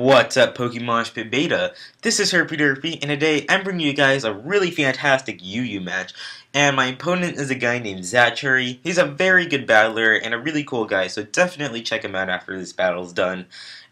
What's up, Pokemoshpitbeta? This is HerpyDerqy, and today I'm bringing you guys a really fantastic UU match. And my opponent is a guy named Zachurry. He's a very good battler and a really cool guy, so definitely check him out after this battle's done.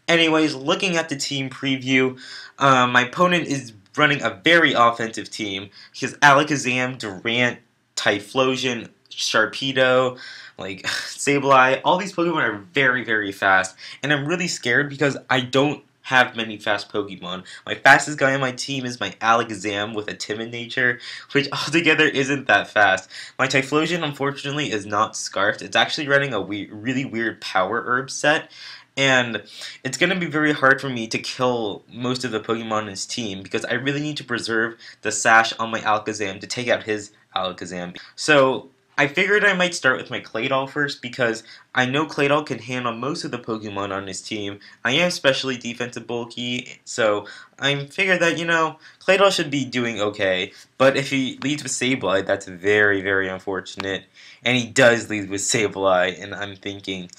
Anyways, looking at the team preview, my opponent is running a very offensive team. He has Alakazam, Durant, Typhlosion, Sharpedo, like Sableye. All these Pokemon are very, very fast, and I'm really scared because I don't have many fast Pokemon. My fastest guy on my team is my Alakazam with a timid nature, which altogether isn't that fast. My Typhlosion, unfortunately, is not Scarfed. It's actually running a really weird Power Herb set, and it's going to be very hard for me to kill most of the Pokemon in his team because I really need to preserve the Sash on my Alakazam to take out his Alakazam. So I figured I might start with my Claydol first because I know Claydol can handle most of the Pokemon on his team. I am especially defensive bulky, so I figured that, Claydol should be doing okay. But if he leads with Sableye, that's very, very unfortunate. And he does lead with Sableye, and I'm thinking,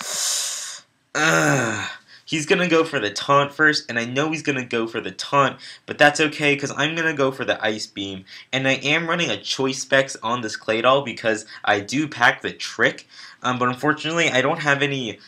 he's going to go for the taunt first, and I know he's going to go for the taunt, but that's okay because I'm going to go for the Ice Beam. And I am running a Choice Specs on this Claydol because I do pack the Trick, but unfortunately I don't have any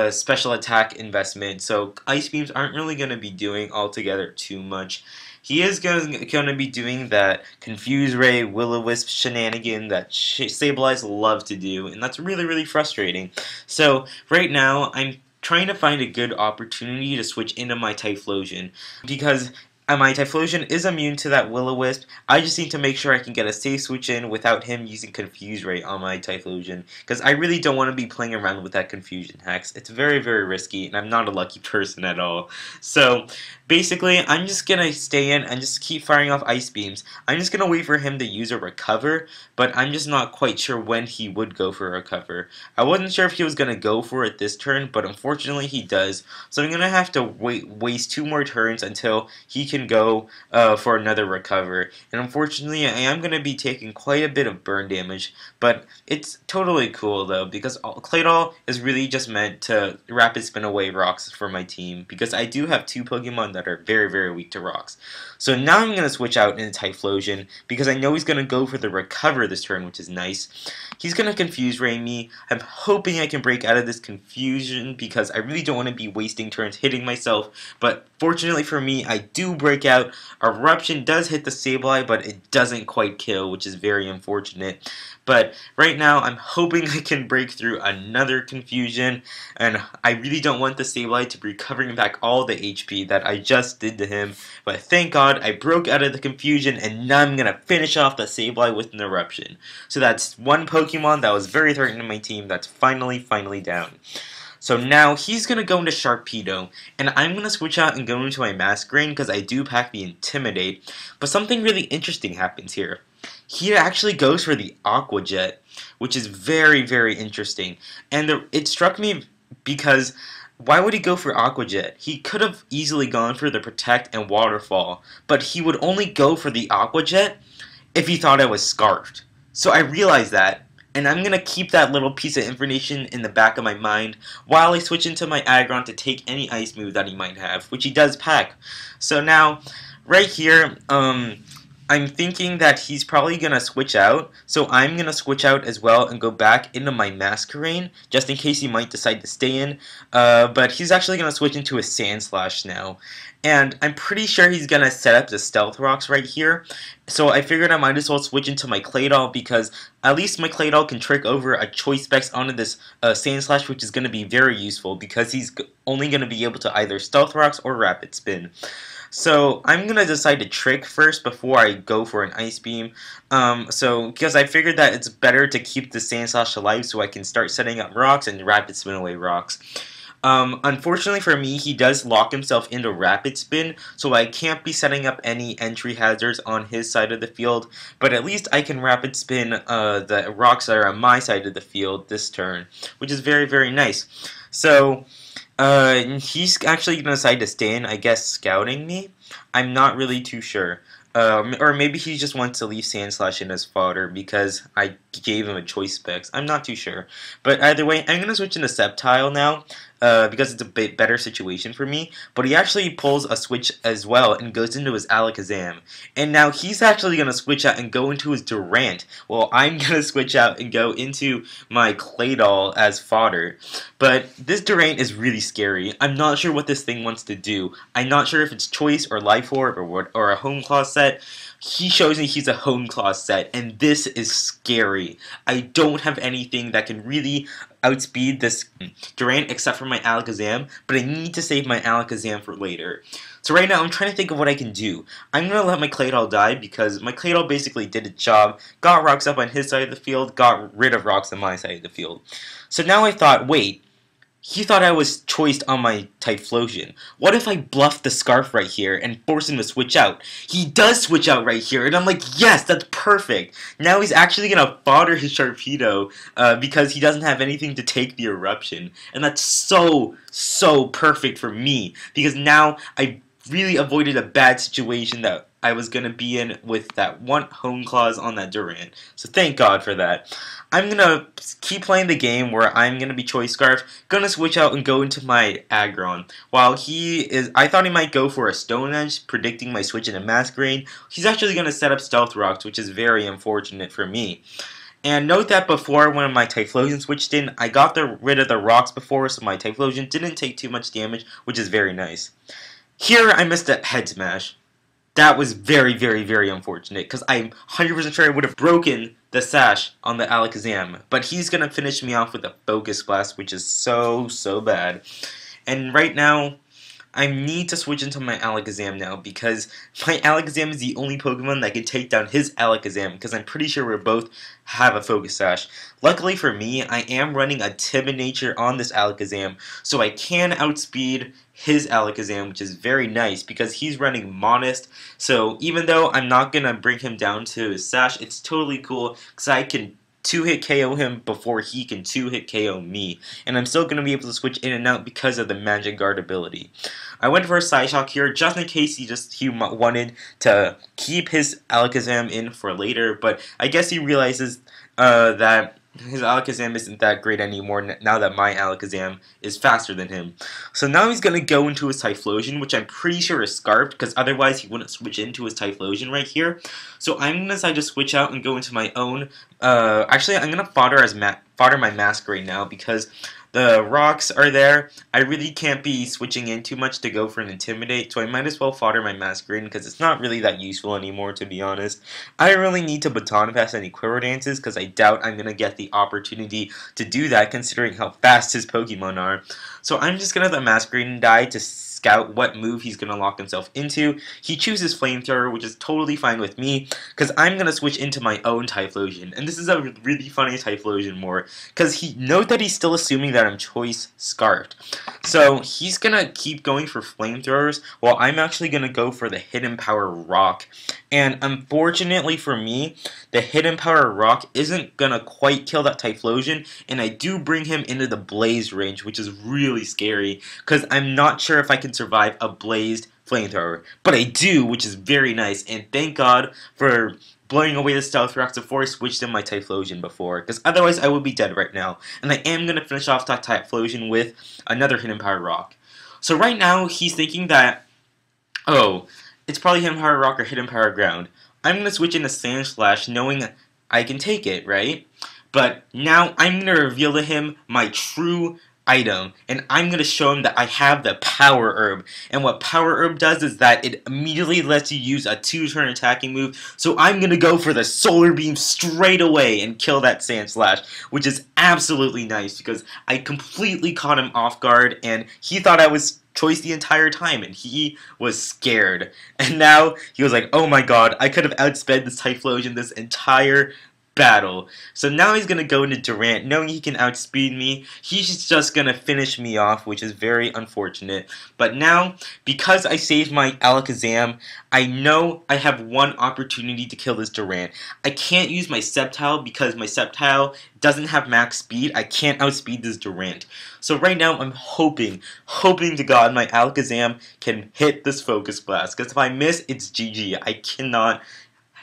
special attack investment, so Ice Beams aren't really going to be doing altogether too much. He is going to be doing that Confuse Ray, Will-O-Wisp shenanigan that Sableyes love to do, and that's really, really frustrating. So right now I'm trying to find a good opportunity to switch into my Typhlosion because my Typhlosion is immune to that Will-O-Wisp. I just need to make sure I can get a safe switch in without him using Confuse Ray on my Typhlosion because I really don't want to be playing around with that Confusion Hex. It's very, very risky, and I'm not a lucky person at all. So basically, I'm just going to stay in and just keep firing off Ice Beams. I'm just going to wait for him to use a Recover, but I'm just not quite sure when he would go for a Recover. I wasn't sure if he was going to go for it this turn, but unfortunately he does. So I'm going to have to waste 2 more turns until he can go for another Recover. And unfortunately, I am going to be taking quite a bit of burn damage, but it's totally cool though, because Claydol is really just meant to rapid spin away rocks for my team, because I do have 2 Pokemon that are very, very weak to rocks. So now I'm going to switch out into Typhlosion because I know he's going to go for the Recover this turn, which is nice. He's going to Confuse Ray me. I'm hoping I can break out of this confusion because I really don't want to be wasting turns hitting myself, but fortunately for me, I do break out. Eruption does hit the Sableye, but it doesn't quite kill, which is very unfortunate. But right now, I'm hoping I can break through another confusion, and I really don't want the Sableye to be recovering back all the HP that I just did to him. But thank God I broke out of the confusion, and now I'm going to finish off the Sableye with an Eruption. So that's one Pokemon that was very threatening to my team that's finally down. So now he's going to go into Sharpedo, and I'm going to switch out and go into my Masquerain because I do pack the Intimidate. But something really interesting happens here. He actually goes for the Aqua Jet, which is very, very interesting. And it struck me because why would he go for Aqua Jet? He could have easily gone for the Protect and Waterfall, but he would only go for the Aqua Jet if he thought I was Scarfed. So I realized that, and I'm going to keep that little piece of information in the back of my mind while I switch into my Aggron to take any Ice move that he might have, which he does pack. So now, right here, I'm thinking that he's probably going to switch out, so I'm going to switch out as well and go back into my Masquerain, just in case he might decide to stay in, but he's actually going to switch into a Sandslash now, and I'm pretty sure he's going to set up the Stealth Rocks right here, so I figured I might as well switch into my Claydol, because at least my Claydol can trick over a Choice Specs onto this Sandslash, which is going to be very useful, because he's only going to be able to either Stealth Rocks or Rapid Spin. So I'm going to decide to Trick first before I go for an Ice Beam. Because I figured that it's better to keep the Sandslash alive so I can start setting up rocks and Rapid Spin away rocks. Unfortunately for me, he does lock himself into Rapid Spin, so I can't be setting up any entry hazards on his side of the field, but at least I can Rapid Spin the rocks that are on my side of the field this turn, which is very, very nice. So he's actually going to decide to stay in, I guess, scouting me. I'm not really too sure. Or maybe he just wants to leave Sandslash in as fodder because I gave him a Choice Specs. I'm not too sure. But either way, I'm going to switch into Sceptile now. because it's a bit better situation for me, but he actually pulls a switch as well and goes into his Alakazam. And now he's actually going to switch out and go into his Durant. Well, I'm going to switch out and go into my Claydol as fodder. But this Durant is really scary. I'm not sure what this thing wants to do. I'm not sure if it's Choice or Life Orb or a Home Claw set. He shows me he's a Home Claw set, and this is scary. I don't have anything that can really outspeed this Durant except for my Alakazam, but I need to save my Alakazam for later. So right now I'm trying to think of what I can do. I'm going to let my Claydol die because my Claydol basically did its job, got rocks up on his side of the field, got rid of rocks on my side of the field. So now I thought, wait, he thought I was choiced on my Typhlosion. What if I bluff the Scarf right here and force him to switch out? He does switch out right here, and I'm like, yes, that's perfect. Now he's actually going to fodder his Sharpedo because he doesn't have anything to take the Eruption. And that's so perfect for me because now I really avoided a bad situation that I was going to be in with that one Home Clause on that Durant. So thank God for that. I'm going to keep playing the game where I'm going to be Choice Scarf, going to switch out and go into my Aggron. While I thought he might go for a Stone Edge, predicting my switch into Masquerain. He's actually going to set up Stealth Rocks, which is very unfortunate for me. And note that before when my Typhlosion switched in, I got rid of the rocks before, so my Typhlosion didn't take too much damage, which is very nice. Here I missed a Head Smash. That was very unfortunate, because I'm 100% sure I would have broken the sash on the Alakazam. But he's going to finish me off with a Focus Blast, which is so bad. And right now, I need to switch into my Alakazam now, because my Alakazam is the only Pokemon that can take down his Alakazam, because I'm pretty sure we both have a Focus Sash. Luckily for me, I am running a Timid Nature on this Alakazam, so I can outspeed his Alakazam, which is very nice, because he's running Modest, so even though I'm not going to bring him down to his Sash, it's totally cool, because I can 2-hit KO him before he can 2-hit KO me. And I'm still going to be able to switch in and out because of the Magic Guard ability. I went for a Psyshock here just in case he wanted to keep his Alakazam in for later, but I guess he realizes that his Alakazam isn't that great anymore now that my Alakazam is faster than him. So now he's going to go into his Typhlosion, which I'm pretty sure is Scarfed, because otherwise he wouldn't switch into his Typhlosion right here. So I'm going to decide to switch out and go into my own. Actually, I'm going to fodder my Masquerain now, because the rocks are there. I really can't be switching in too much to go for an Intimidate, so I might as well fodder my Masquerain because it's not really that useful anymore, to be honest. I really need to Baton Pass any Quiver Dances because I doubt I'm going to get the opportunity to do that considering how fast his Pokemon are. So I'm just going to let Masquerain die to scout what move he's going to lock himself into. He chooses Flamethrower, which is totally fine with me, because I'm going to switch into my own Typhlosion. And this is a really funny Typhlosion more, because note that he's still assuming that I'm Choice Scarfed. So he's going to keep going for Flamethrowers, while I'm actually going to go for the Hidden Power Rock. And unfortunately for me, the Hidden Power Rock isn't going to quite kill that Typhlosion, and I do bring him into the Blaze range, which is really scary, because I'm not sure if I can survive a blazed Flamethrower. But I do, which is very nice, and thank God for blowing away the Stealth Rocks before I switched in my Typhlosion before, because otherwise I would be dead right now. And I am going to finish off that Typhlosion with another Hidden Power Rock. So right now, he's thinking that, oh, it's probably Hidden Power Rock or Hidden Power Ground. I'm going to switch into Sand Slash knowing I can take it, right? But now I'm going to reveal to him my true item, and I'm going to show him that I have the Power Herb. And what Power Herb does is that it immediately lets you use a 2-turn attacking move, so I'm going to go for the Solar Beam straight away and kill that Sand Slash, which is absolutely nice because I completely caught him off guard, and he thought I was Choice the entire time, and he was scared. And now he was like, oh my god, I could have outsped this Typhlosion this entire battle. So now he's going to go into Durant, knowing he can outspeed me. He's just going to finish me off, which is very unfortunate. But now, because I saved my Alakazam, I know I have one opportunity to kill this Durant. I can't use my Sceptile because my Sceptile doesn't have max speed. I can't outspeed this Durant. So right now, I'm hoping to God my Alakazam can hit this Focus Blast. Because if I miss, it's GG. I cannot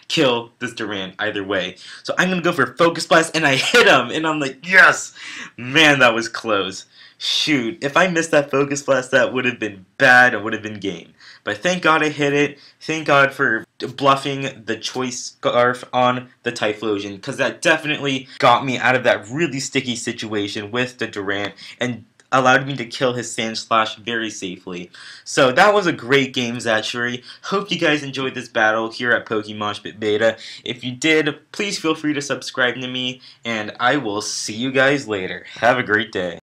kill this Durant either way. So I'm going to go for Focus Blast, and I hit him, and I'm like, yes! Man, that was close. Shoot, if I missed that Focus Blast, that would have been bad. It would have been game. But thank God I hit it. Thank God for bluffing the Choice Scarf on the Typhlosion, because that definitely got me out of that really sticky situation with the Durant and allowed me to kill his Sandslash very safely. So that was a great game, Zachurry. Hope you guys enjoyed this battle here at Pokemoshpitbeta. If you did, please feel free to subscribe to me, and I will see you guys later. Have a great day.